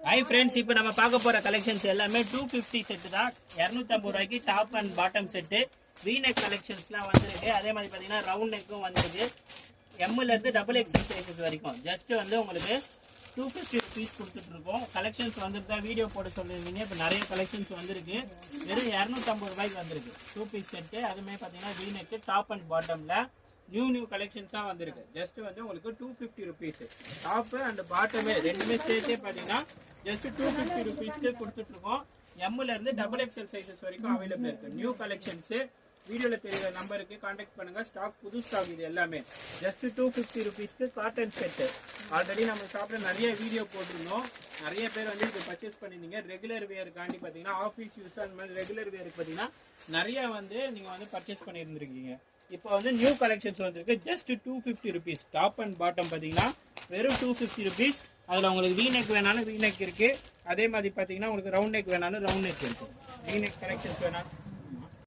Hi friends, இப்போ நம்ம பார்க்க போகிற கலெக்ஷன்ஸ் எல்லாமே 250 செட்டு தான். 250 ரூபாய்க்கு top and bottom set. V-neck கலெக்ஷன்ஸ்லாம் வந்திருக்கு. அதே மாதிரி பார்த்தீங்கன்னா ரவுண்ட் நெக்கும் வந்திருக்கு. எம்லேருந்து டபுள் எக்ஸல் சைஸஸ் வரைக்கும் ஜஸ்ட் வந்து உங்களுக்கு 250 ருபீஸ் கொடுத்துட்ருக்கோம். கலெக்ஷன்ஸ் வந்துருக்கா வீடியோ போட சொல்லியிருந்தீங்க. இப்போ நிறைய கலெக்ஷன்ஸ் வந்திருக்கு. வெறும் 250 ரூபாய்க்கு வந்திருக்கு 2 பீஸ் செட்டு. அதுவுமே பார்த்தீங்கன்னா வீநெக்கு டாப் அண்ட் பாட்டமில் நியூ கலெக்ஷன்ஸாக வந்திருக்கு. ஜஸ்ட் வந்து உங்களுக்கு 250 ருபீஸ். டாப்பு அண்ட் பாட்டமே ரெண்டுமே சேர்த்தே பார்த்தீங்கன்னா ஜஸ்ட் 250 ருபீஸ்க்கு கொடுத்துட்ருக்கோம். எம்லேருந்து டபுள் எக்ஸல் சைஸஸ் வரைக்கும் அவைலபிள் இருக்குது. நியூ கலெக்ஷன்ஸு வீடியோவில் தெரியுற நம்பருக்கு காண்டாக்ட் பண்ணுங்கள். ஸ்டாக் புது ஸ்டாக் இது எல்லாமே. ஜஸ்ட் 250 ருபீஸ்க்கு காட்டன் செட்டு. ஆல்ரெடி நம்ம ஷாப்பில் நிறைய வீடியோ போட்டிருந்தோம். நிறைய பேர் வந்து இது பர்ச்சேஸ் பண்ணியிருந்தீங்க. ரெகுலர் வேருக்காண்டி பார்த்தீங்கன்னா ஆஃபீஸ் யூஸ் அந்த மாதிரி ரெகுலர் வேருக்கு பார்த்தீங்கன்னா நிறைய வந்து நீங்கள் வந்து பர்ச்சேஸ் பண்ணியிருந்துருக்கீங்க. இப்போ வந்து நியூ கலெக்ஷன்ஸ் வந்திருக்கு. Just 250 rupees. Top and bottom பார்த்தீங்கன்னா வெறும் 250 ருபீஸ். அதில் உங்களுக்கு வீநெக் வேணாலும் வீநெக் இருக்குது. அதே மாதிரி பார்த்தீங்கன்னா உங்களுக்கு ரவுண்ட் நெக் வேணாலும் ரவுண்ட் நெக் இருக்குது. வீநெக் கலெக்ஷன்ஸ் வேணாலும்